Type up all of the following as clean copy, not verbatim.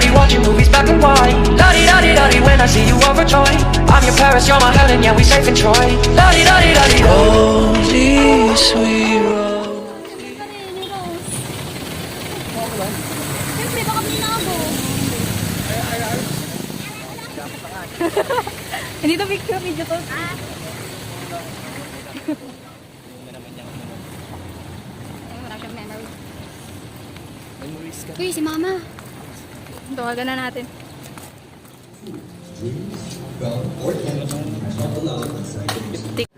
la-di-da-di, watching movies black and white. La-di-da-di-da-di, when I see you overjoyed. I'm your Paris, you're my Helen, yeah, we safe in Troy. La-di-da-di-da-di. Holy sweet rose. Siyempre, baka binago. Hindi to picture, video to. Wala siyang memory. Uy, si mama. Tawagan na natin.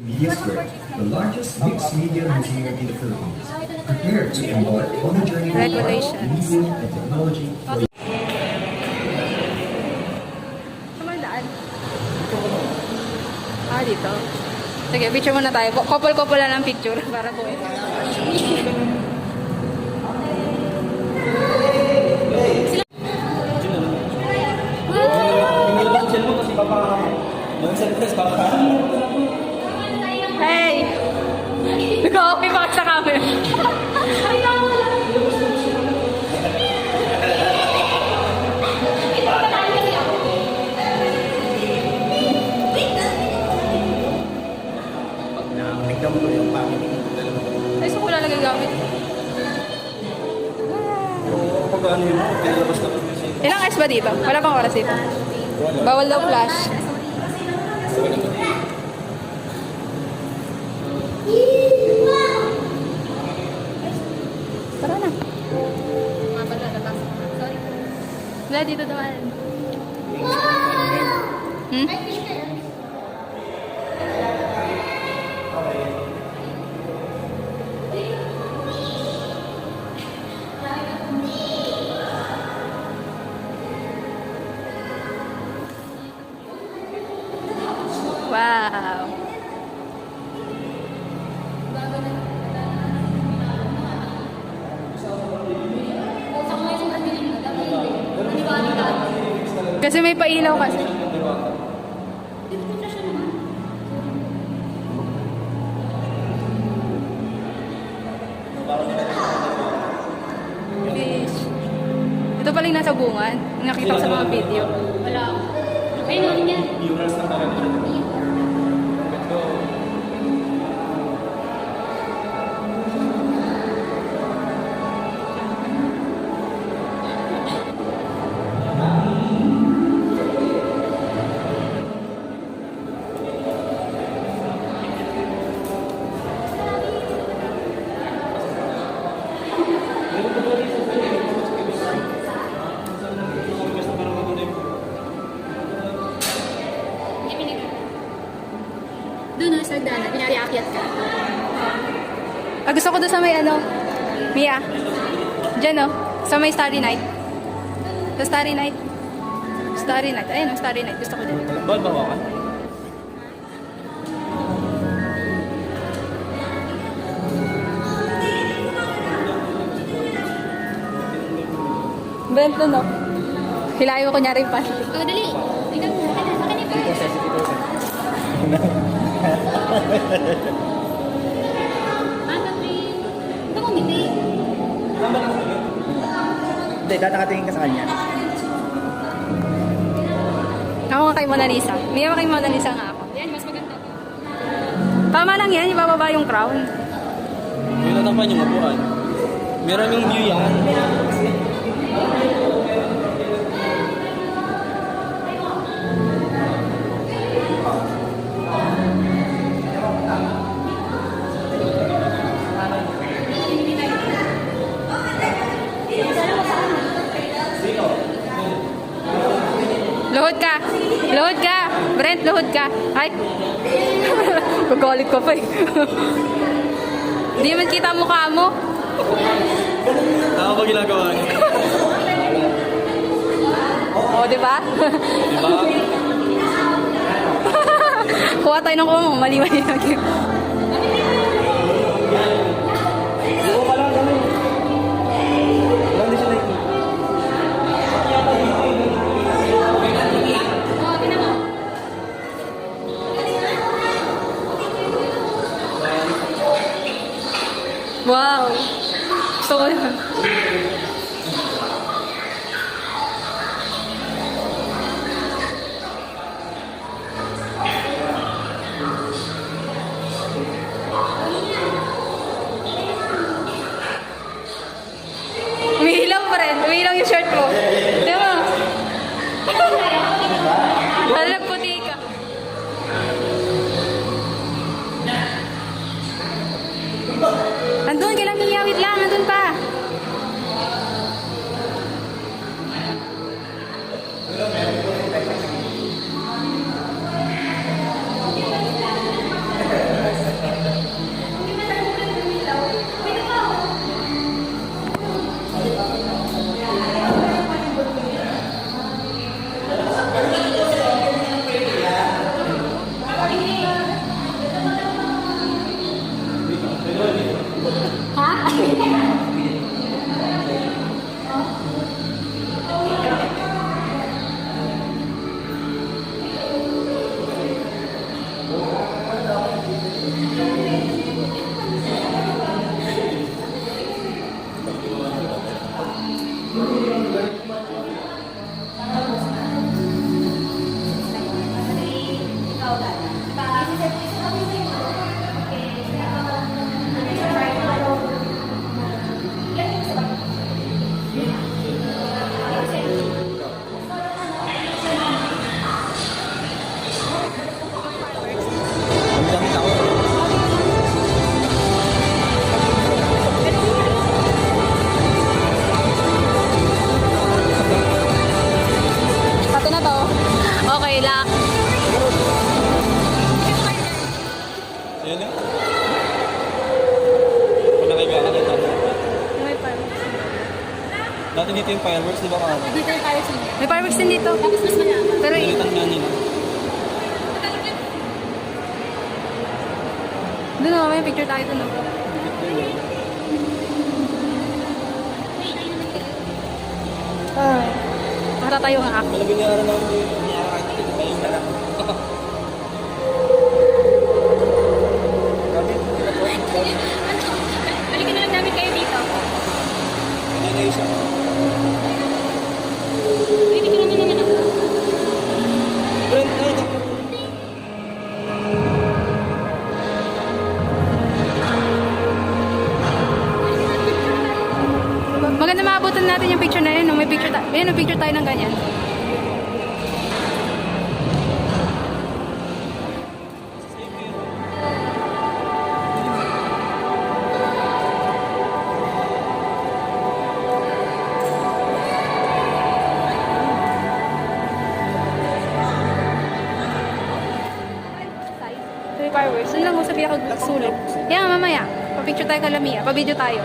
Media Square, the largest mixed media museum in the Philippines. Prepare to embark on a journey of art, Regulations. media, and technology. Saan daan? Dito. Sige, picture muna tayo. Couple-couple lang ang picture para po. Hey! Nag-okay pa sa camera. Ay, so wala lang gagamit. Ilang hours ba dito? Wala pang oras dito. Bawal daw flash. Tara na. Wala dito naman. Hmm? Wow. Kasi may pailaw kasi. Fish. Ito pala yung nasa bungan. Yung nakita ko sa mga video. Wala. Ayun lang yan. Doon sa dana, pinari akyat ka. Gusto ko doon sa may ano, Mia. Diyan sa may Starry Night. Sa Starry Night. Starry Night. Ayun, Starry Night. Gusto ko din. Bal ba ka? Bento, no? Hilayo ko niya rin pa. Dali. Ikaw, akin ito. Ito mo, hindi. Hindi, tatakatingin ka sa kanya. Ako nga kay Mona Lisa. May kay Mona Lisa nga ako. Yan, mas maganda. Tama lang yan, ibababa yung crown. Yung natapan yung upuan. Meron yung view yan. Luhod ka! Luhod ka! Brent, luhod ka! Ay! Pagkalit ko pa eh. Hindi man kita mukha mo. Tama ba ginagawa niya? Oo, di ba? Diba? Kuha tayo ng kuha mo. Mali-mali lagi. Buko ka lang kami. Wala din siya na ito. Wow! Gusto ko yan. wait lang. Andun pa. Pati na to. Okay, lock. Ayan na. Kung nakaibigan natin ito. May fireworks. Dati dito yung fireworks, di ba ka? Dito yung fireworks niya. May fireworks din dito. Tapos mas malapit. Pero Pilitan nga nila. doon o, may picture tayo doon o. Para tayo nga ako. Malagyan niya rin ako niya kahit dito kayo na lang. Balikan na lang namin kayo dito. Hindi na isa. Bibigyan namin naman ako. Brent, ay, ito. Maganda maabutan natin yung picture na yun. No? May picture tayo. Ayun, may picture tayo ng ganyan. Ito yung fireworks. Doon lang mo sabi ako sulok. Yan, mamaya. Pa-picture tayo kay Lamia. Pa-video tayo.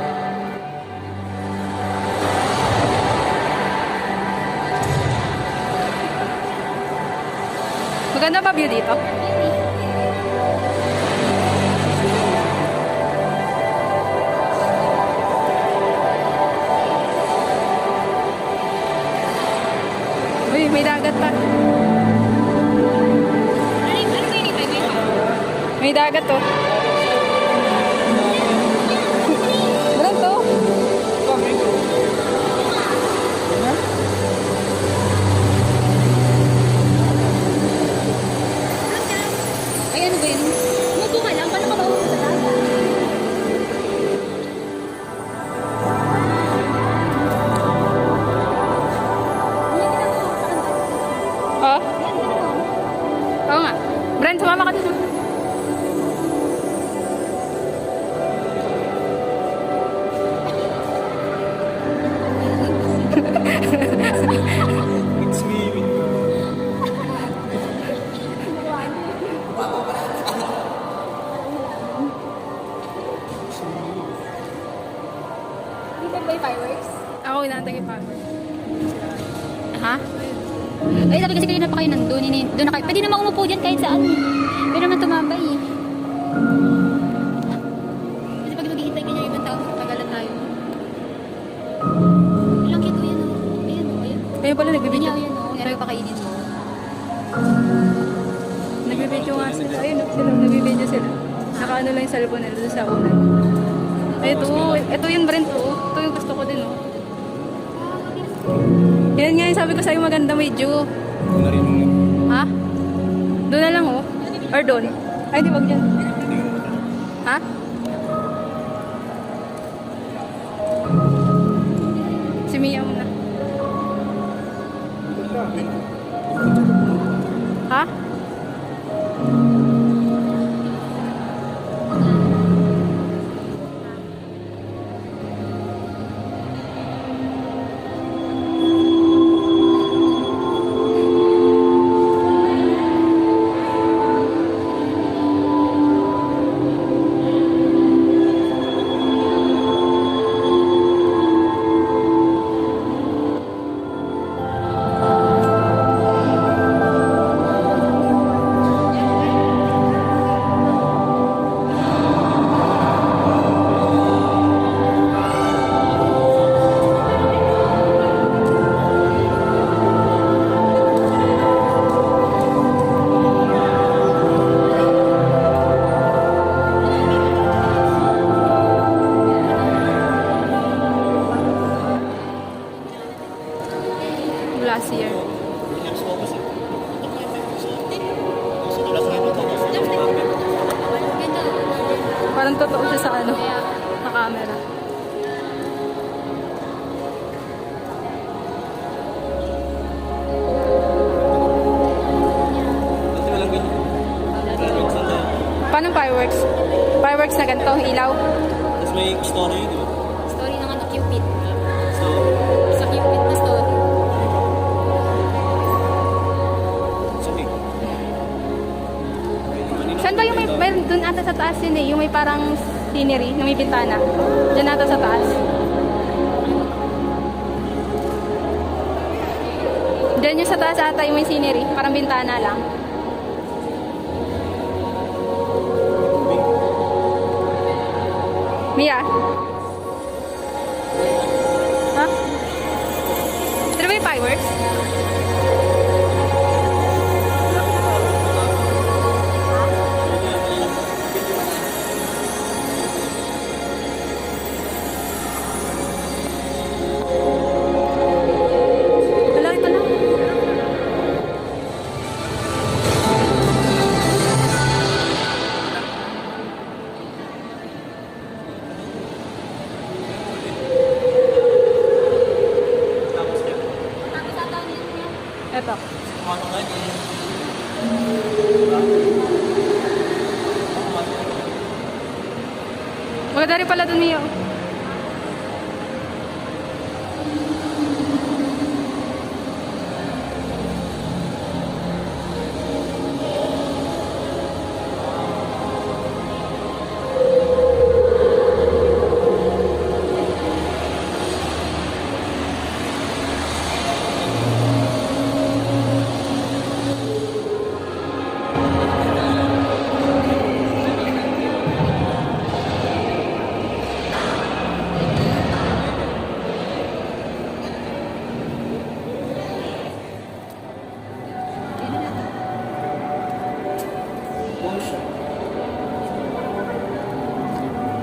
Maganda ba view dito? Uy, may dagat pa. Ano kayo dito? May dagat to. Meron to. Ay, ano ba yun? Umupo ka lang. Paano ka maupo sa dagat? Oh? Oo nga. Brent, sumama ka dito. It's me. Dito ba yung fireworks? Ako inaantay kay Papa. Ha? Ay, sabi kasi kanina pa kayo nandun. Doon na kayo. Pwede naman umupo dyan kahit saan. Pwede naman tumambay eh. Kasi pag maghihintay ka niya ibang tao, tagalan tayo. Ilang kito yan oh. Ayan oh, ayan. Kayo pala nagbibideo. Ganyan, ayan oh. Ngayon ko pakainin mo. Nagbibideo nga sila. Ayun, sila. Nagbibideo sila. Nakaano lang yung cellphone nila doon sa unan. Ay, ito yung Brent to. Ito yung gusto ko din oh. Yan nga yung sabi ko sa'yo maganda may view. Doon na rin yung... Ha? Doon na lang oh. Or doon. Ay, di wag dyan. Ha? Si Mia muna. Ha? fireworks na ganito, ilaw. Tapos may story yun, di ba? Story ng ano, Cupid. So, Sa Cupid na story. sige. Saan ba yung may doon ata sa taas yun eh, yung may parang scenery, na may bintana. Diyan ata sa taas. Diyan yung sa taas ata yung may scenery, parang bintana lang. Mia? Ha? Ano ba yung fireworks? Wala, ito lang. Ito. Maganda rin pala dun niyo.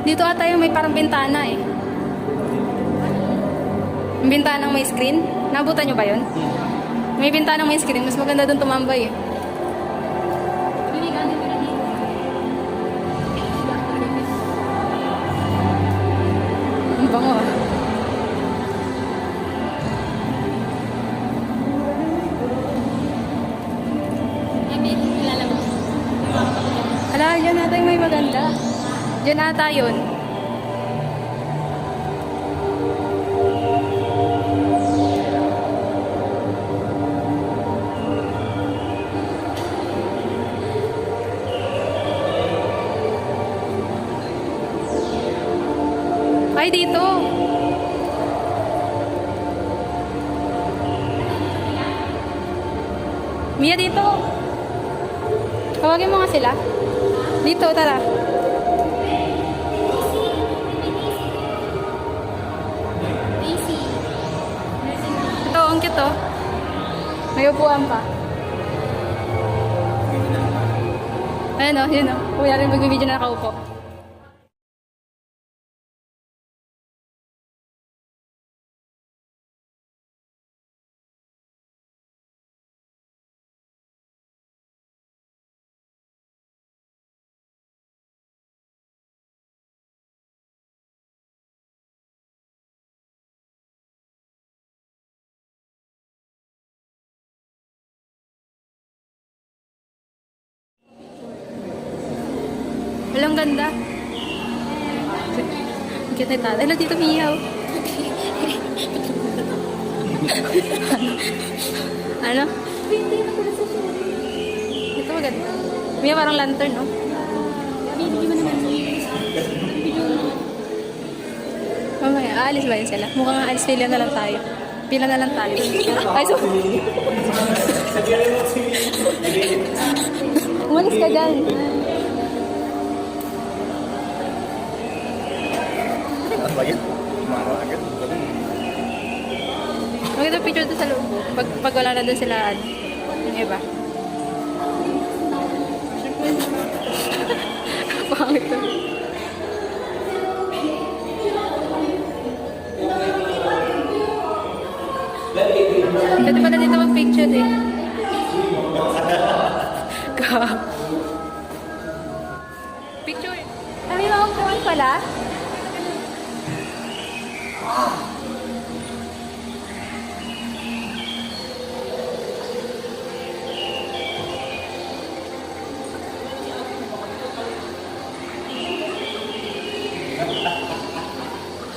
Dito ata yung may parang bintana eh. Yung bintanang may screen. Nabutan nyo ba yun? May bintanang may screen. Mas maganda doon tumambay eh. Ang bango ah. Ala, dyan ata yung may maganda. Dyan ata yun. Ay, dito. Mia, dito. Tawagin mo nga sila. Dito, tara. Ito, ang cute oh. May upuan pa. Ayan oh, yun oh. Kuya rin mag-video na nakaupo. Walang ganda. Ang cute na tatay. Ano dito, Miyaw? Ano? Ito maganda. Miyaw parang lantern, no? Mamaya, aalis ba yun sila? Mukhang aalis pila na lang tayo. Pila na lang tayo. Ay, so... Umalis ka dyan. Maganda picture doon sa loob. Pag wala na doon sila, yung iba. Pangit to. Pwede pala dito mag-picture eh. Picture. Kami mga pala.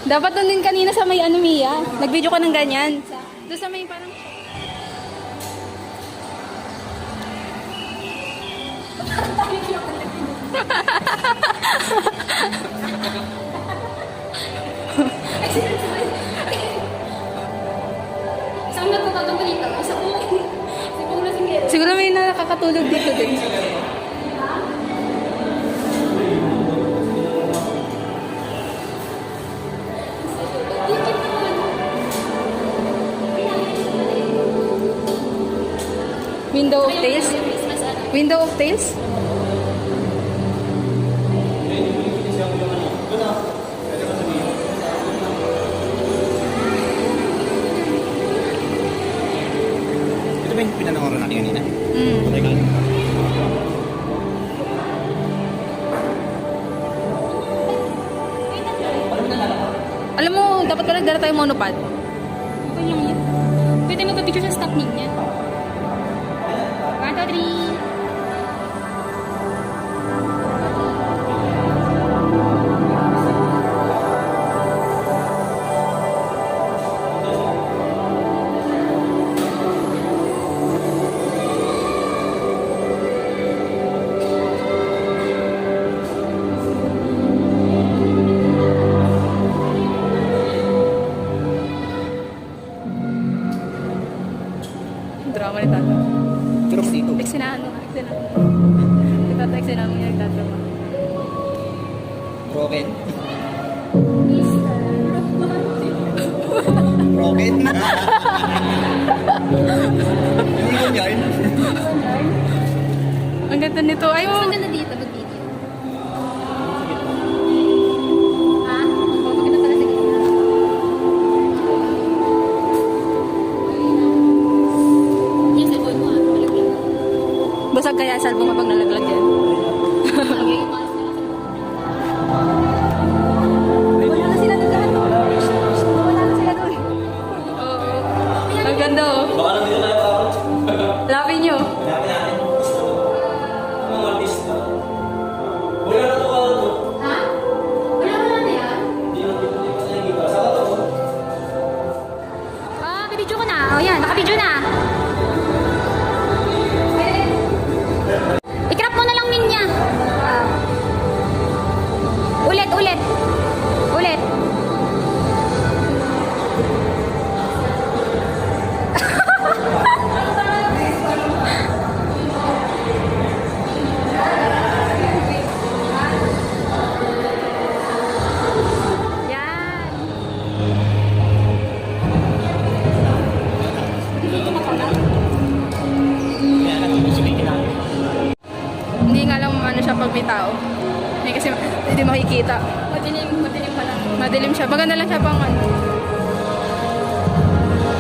Dapat doon din kanina sa may ano, Mia. Nag-video ka ng ganyan. Doon sa may parang... Saan na ito balita? Isa ko. Siguro na singgero. Siguro may nakakatulog dito din. Window of Tales? Christmas ano? Window of Tales? Ito ba yung pinanakaroon natin kanina? Teka. Alam mo, dapat pala nagdala tayo monopod. Okay lang yan. Pwede magpa-picture sa stop niya. 1, 2, 3. Drama ni Tata. Pero dito. Eksinahan mo. Eksinahan mo. Si Tata, eksinahan mo niya nagtatrama. Broken. Broken. Hindi ko yan. Ang ganda nito. Ay, Mas mo. maganda dito, mag-video. Ha? Maganda pala sa gitna. Yung cellphone mo, malaglag. Basag kaya salbo kapag nalaglag yan. Lagi yung malas nila sa Wala na sila doon lahat. Wala na sila doon. Oo. Ang ganda oh. Baka lang dito tayo ako. Lapin nyo. Ang artista. Wala na ito ka ito. Ha? Wala na yan? Hindi mo sa yung iba. Saka ito. Ah, bibidyo ko na. O yan, nakabidyo na. I-crop mo na lang niya. Ulit, ulit. Ulit. Yan. Hindi nga lang ano siya pag may tao. Hindi kasi hindi makikita. Madilim, madilim pala. Madilim siya. Maganda lang siya pang ano.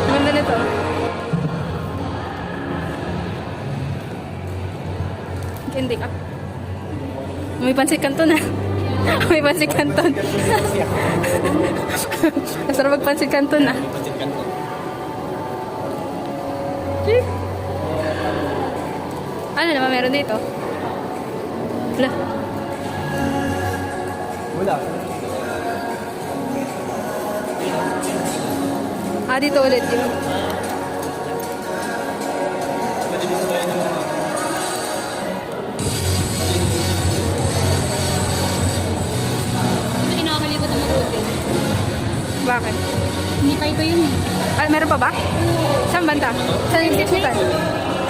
Maganda nito. Hindi ka. May pansit kanton na. May pansit kanton. Masarap magpansit kanton na. Ano naman meron dito? Wala. Wala. Ah, dito ulit yun. Hindi kinakalikot ang mag-hotel. Bakit? Hindi pa ito yun eh. Ah, meron pa ba? Saan banda? Saan yung lusutan?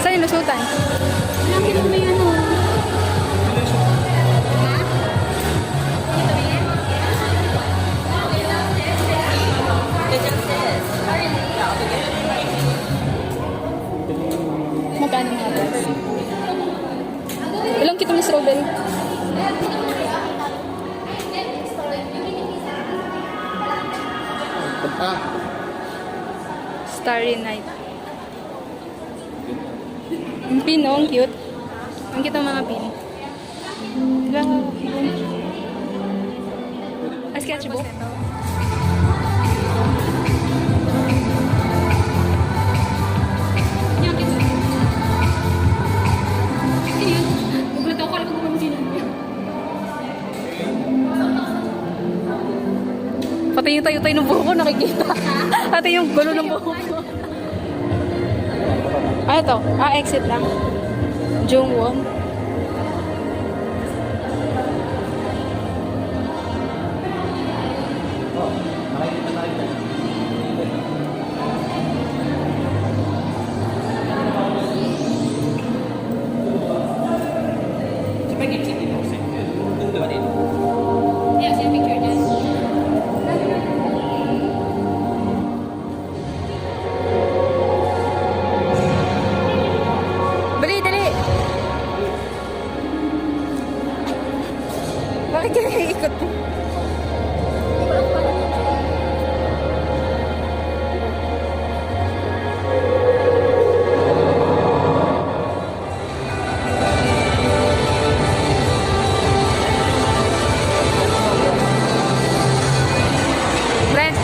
Saan yung lusutan? Alam ko may ano. Ha? Ito ba yan? Magkano nga ba? Ilang kitong yung strawberry? Starry Night. Yung pin, no? Ang cute. Ang cute ang mga pin. Diba? Ah, sketchbook? Yan, ito. Ayun. Nagulat ako, alam ko kung sino. Pati yung tayo-tayo ng buhok ko, nakikita. Ate yung gulo ng buhok ko. Ano to? Exit lang. Jungwon. Yeah, see a picture dyan. Dali, dali! Bakit ka naiikot mo? Brent!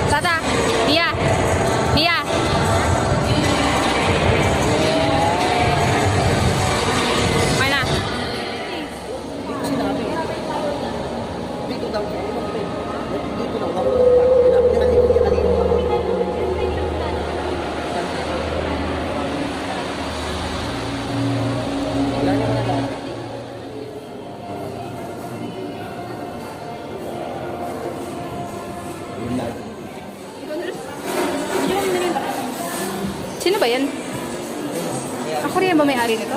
Tata! Mia! Mia! Okay na. Dito daw. Dito daw. Kanina. Wala niya ka na lang. Sino ba yan? Ako rin ba may-ari nito?